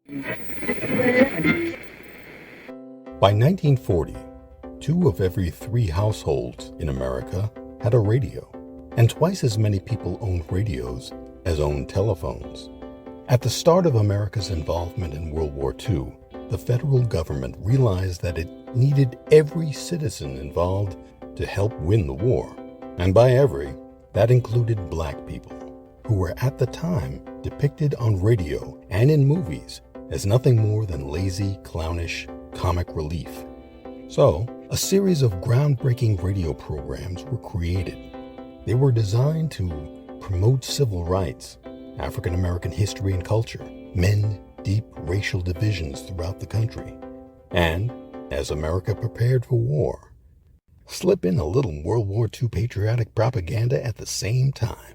By 1940, 2 of every 3 households in America had a radio, and twice as many people owned radios as owned telephones. At the start of America's involvement in World War II, the federal government realized that it needed every citizen involved to help win the war. And by every, that included black people, who were at the time depicted on radio and in movies as nothing more than lazy, clownish, comic relief. So, a series of groundbreaking radio programs were created. They were designed to promote civil rights, African American history and culture, mend deep racial divisions throughout the country, and, as America prepared for war, slip in a little World War II patriotic propaganda at the same time.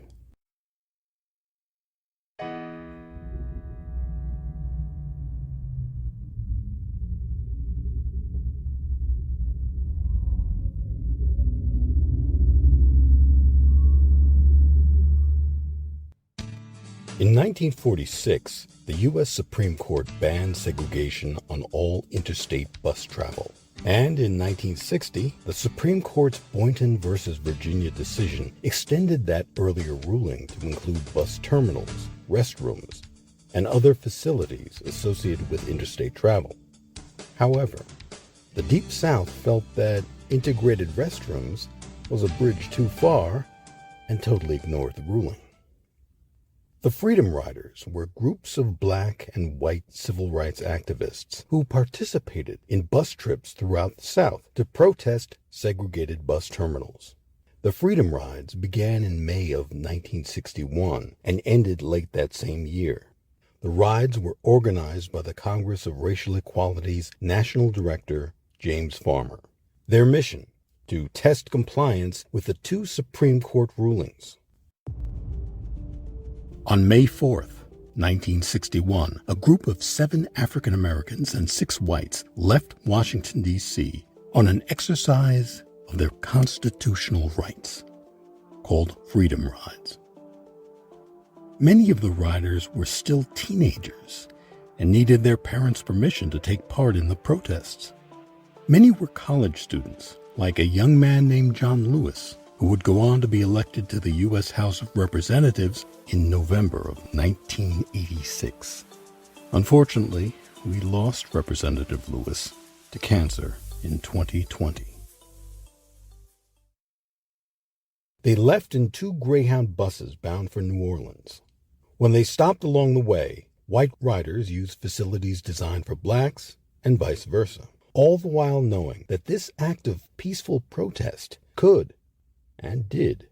In 1946, the U.S. Supreme Court banned segregation on all interstate bus travel. And in 1960, the Supreme Court's Boynton v. Virginia decision extended that earlier ruling to include bus terminals, restrooms, and other facilities associated with interstate travel. However, the Deep South felt that integrated restrooms was a bridge too far and totally ignored the ruling. The Freedom Riders were groups of black and white civil rights activists who participated in bus trips throughout the South to protest segregated bus terminals. The Freedom Rides began in May of 1961 and ended late that same year. The rides were organized by the Congress of Racial Equality's National Director, James Farmer. Their mission: to test compliance with the 2 Supreme Court rulings. On May 4th, 1961, a group of 7 African Americans and 6 whites left Washington, D.C. on an exercise of their constitutional rights, called Freedom Rides. Many of the riders were still teenagers and needed their parents' permission to take part in the protests. Many were college students, like a young man named John Lewis, who would go on to be elected to the U.S. House of Representatives in November of 1986. Unfortunately, we lost Representative Lewis to cancer in 2020. They left in 2 Greyhound buses bound for New Orleans. When they stopped along the way, white riders used facilities designed for blacks and vice versa, all the while knowing that this act of peaceful protest could and did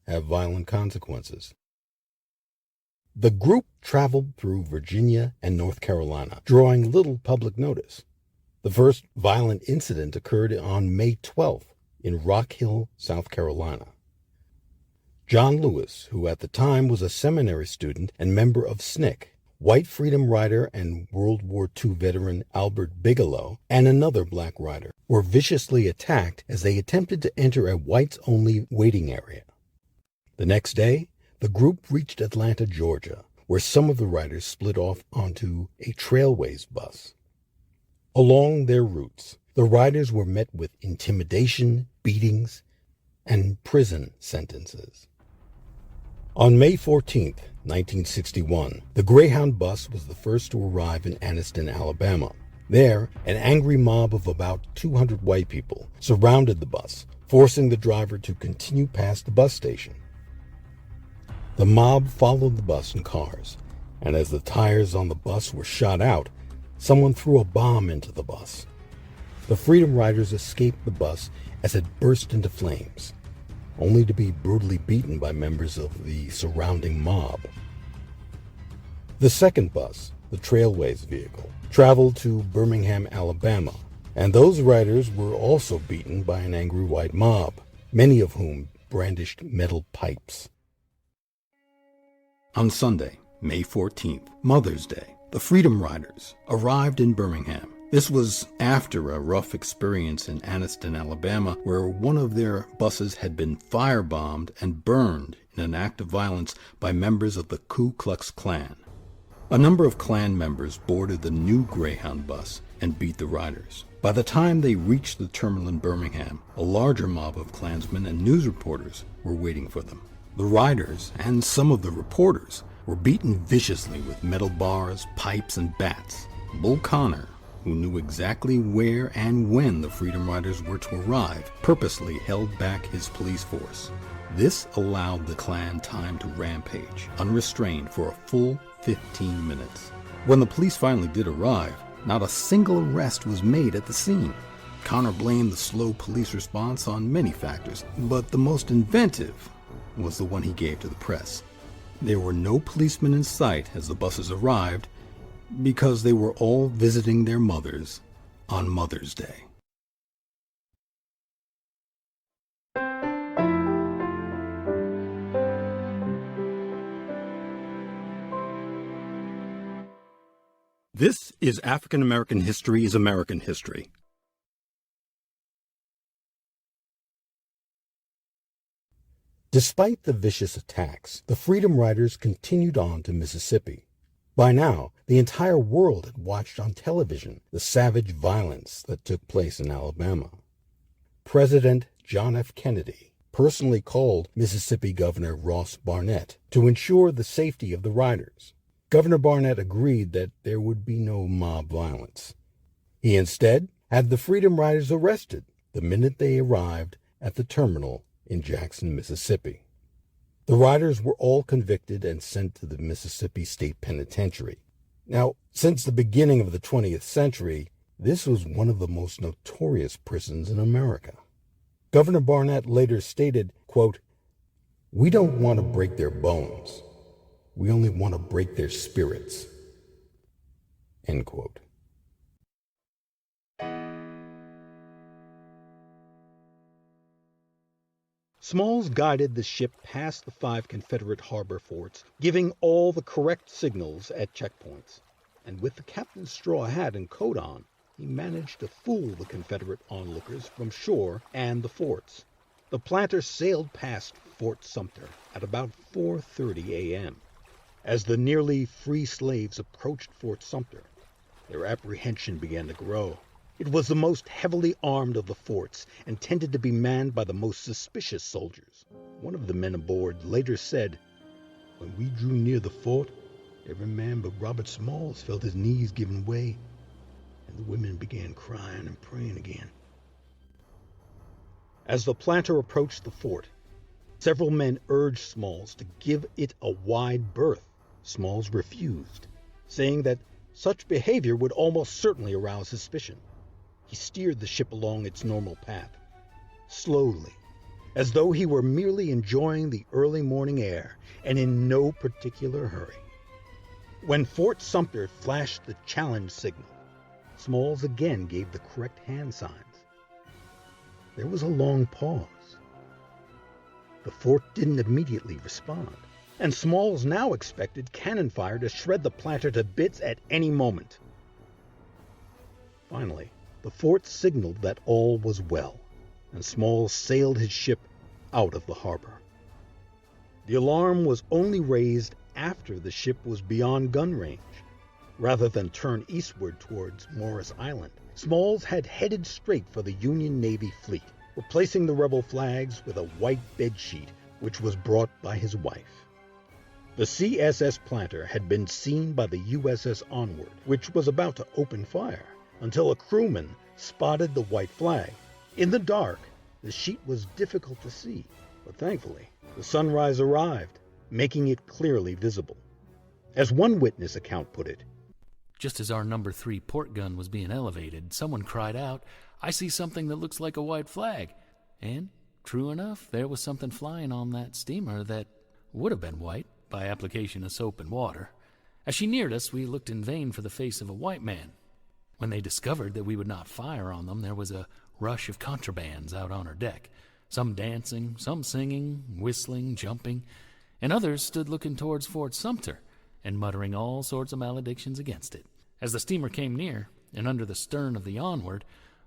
have violent consequences. The group traveled through Virginia and North Carolina, drawing little public notice. The first violent incident occurred on May 12th in Rock Hill, South Carolina. John Lewis, who at the time was a seminary student and member of SNCC, white freedom rider and World War II veteran Albert Bigelow, and another black rider, were viciously attacked as they attempted to enter a whites-only waiting area. The next day, the group reached Atlanta, Georgia, where some of the riders split off onto a Trailways bus. Along their routes, the riders were met with intimidation, beatings, and prison sentences. On May 14th, 1961, the Greyhound bus was the first to arrive in Anniston, Alabama. There, an angry mob of about 200 white people surrounded the bus, forcing the driver to continue past the bus station. The mob followed the bus in cars, and as the tires on the bus were shot out, someone threw a bomb into the bus. The Freedom Riders escaped the bus as it burst into flames, only to be brutally beaten by members of the surrounding mob. The second bus, the Trailways vehicle, traveled to Birmingham, Alabama, and those riders were also beaten by an angry white mob, many of whom brandished metal pipes. On Sunday, May 14th, Mother's Day, the Freedom Riders arrived in Birmingham. This was after a rough experience in Anniston, Alabama, where one of their buses had been firebombed and burned in an act of violence by members of the Ku Klux Klan. A number of Klan members boarded the new Greyhound bus and beat the riders. By the time they reached the terminal in Birmingham, a larger mob of Klansmen and news reporters were waiting for them. The riders, and some of the reporters, were beaten viciously with metal bars, pipes, and bats. Bull Connor, who knew exactly where and when the Freedom Riders were to arrive, purposely held back his police force. This allowed the Klan time to rampage, unrestrained, for a full 15 minutes. When the police finally did arrive, not a single arrest was made at the scene. Connor blamed the slow police response on many factors, but the most inventive was the one he gave to the press. There were no policemen in sight as the buses arrived because they were all visiting their mothers on Mother's Day. This is African American History is American History. Despite the vicious attacks, the Freedom Riders continued on to Mississippi. By now, the entire world had watched on television the savage violence that took place in Alabama. President John F. Kennedy personally called Mississippi Governor Ross Barnett to ensure the safety of the riders. Governor Barnett agreed that there would be no mob violence. He instead had the Freedom Riders arrested the minute they arrived at the terminal in Jackson, Mississippi. The riders were all convicted and sent to the Mississippi State Penitentiary. Now, since the beginning of the 20th century, this was one of the most notorious prisons in America. Governor Barnett later stated, quote, "We don't want to break their bones. We only want to break their spirits." End quote. Smalls guided the ship past the 5 Confederate harbor forts, giving all the correct signals at checkpoints. And with the captain's straw hat and coat on, he managed to fool the Confederate onlookers from shore and the forts. The planter sailed past Fort Sumter at about 4:30 a.m. As the nearly free slaves approached Fort Sumter, their apprehension began to grow. It was the most heavily armed of the forts and tended to be manned by the most suspicious soldiers. One of the men aboard later said, "When we drew near the fort, every man but Robert Smalls felt his knees giving way, and the women began crying and praying again." As the planter approached the fort, several men urged Smalls to give it a wide berth. Smalls refused, saying that such behavior would almost certainly arouse suspicion. He steered the ship along its normal path, slowly, as though he were merely enjoying the early morning air and in no particular hurry. When Fort Sumter flashed the challenge signal, Smalls again gave the correct hand signs. There was a long pause. The fort didn't immediately respond, and Smalls now expected cannon fire to shred the planter to bits at any moment. Finally, the fort signaled that all was well, and Smalls sailed his ship out of the harbor. The alarm was only raised after the ship was beyond gun range. Rather than turn eastward towards Morris Island, Smalls had headed straight for the Union Navy fleet, replacing the rebel flags with a white bedsheet which was brought by his wife. The CSS Planter had been seen by the USS Onward, which was about to open fire, until a crewman spotted the white flag. In the dark, the sheet was difficult to see, but thankfully, the sunrise arrived, making it clearly visible. As one witness account put it, "Just as our number 3 port gun was being elevated, someone cried out, 'I see something that looks like a white flag.' And, true enough, there was something flying on that steamer that would have been white by application of soap and water. As she neared us, we looked in vain for the face of a white man. When they discovered that we would not fire on them, there was a rush of contrabands out on our deck, some dancing, some singing, whistling, jumping, and others stood looking towards Fort Sumter and muttering all sorts of maledictions against it. As the steamer came near, and under the stern of the Onward,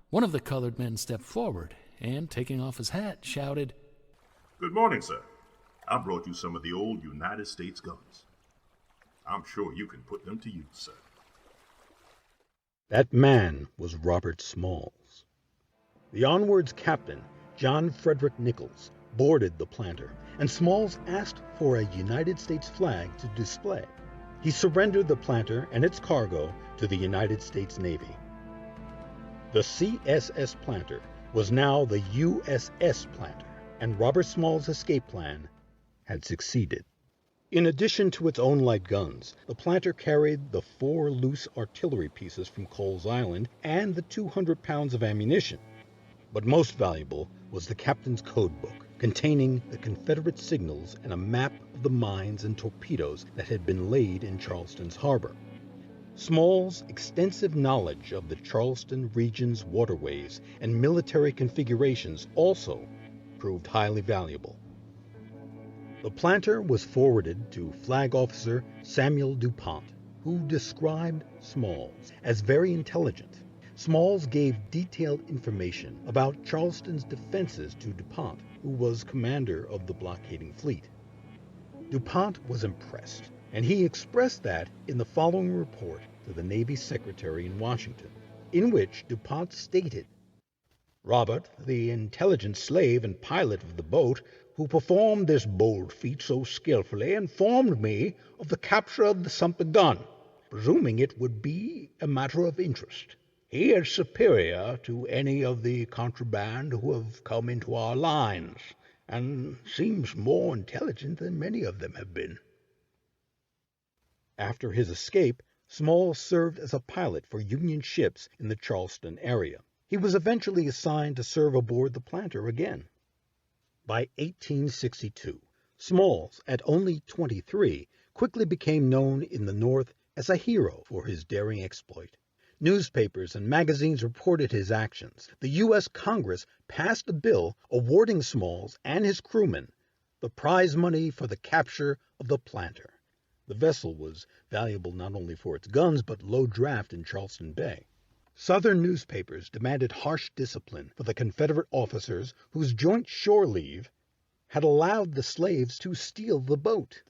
one of the colored men stepped forward and, taking off his hat, shouted, "Good morning, sir. I brought you some of the old United States guns. I'm sure you can put them to use, sir. That man was Robert Smalls. The Onward's captain, John Frederick Nichols, boarded the planter, and Smalls asked for a United States flag to display. He surrendered the planter and its cargo to the United States Navy. The CSS Planter was now the USS Planter, and Robert Smalls' escape plan had succeeded. In addition to its own light guns, the planter carried the 4 loose artillery pieces from Coles Island and the 200 pounds of ammunition. But most valuable was the captain's code book, containing the Confederate signals and a map of the mines and torpedoes that had been laid in Charleston's harbor. Smalls' extensive knowledge of the Charleston region's waterways and military configurations also proved highly valuable. The planter was forwarded to Flag Officer Samuel DuPont, who described Smalls as very intelligent. Smalls gave detailed information about Charleston's defenses to DuPont, who was commander of the blockading fleet. DuPont was impressed, and he expressed that in the following report to the Navy Secretary in Washington, in which DuPont stated, "Robert, the intelligent slave and pilot of the boat, who performed this bold feat so skillfully, informed me of the capture of the Sumter gun, presuming it would be a matter of interest. He is superior to any of the contraband who have come into our lines, and seems more intelligent than many of them have been." After his escape, Smalls served as a pilot for Union ships in the Charleston area. He was eventually assigned to serve aboard the planter again. By 1862, Smalls, at only 23, quickly became known in the North as a hero for his daring exploit. Newspapers and magazines reported his actions. The U.S. Congress passed a bill awarding Smalls and his crewmen the prize money for the capture of the planter. The vessel was valuable not only for its guns, but low draft in Charleston Bay. Southern newspapers demanded harsh discipline for the Confederate officers whose joint shore leave had allowed the slaves to steal the boat.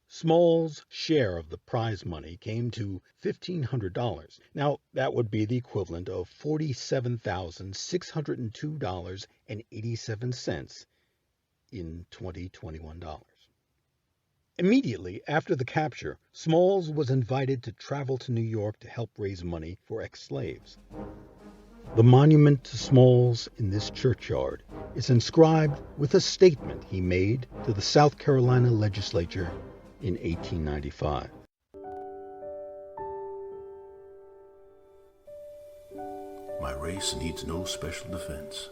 Smalls' share of the prize money came to $1,500. Now, that would be the equivalent of $47,602.87 in 2021 dollars. Immediately after the capture, Smalls was invited to travel to New York to help raise money for ex-slaves. The monument to Smalls in this churchyard is inscribed with a statement he made to the South Carolina legislature in 1895. My race needs no special defense.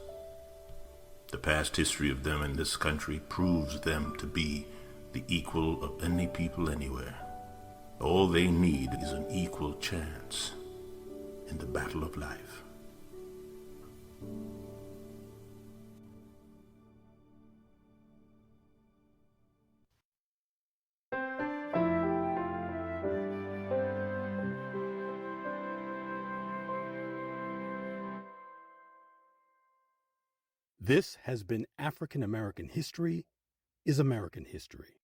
The past history of them in this country proves them to be the equal of any people anywhere. All they need is an equal chance in the battle of life. This has been African American History is American History.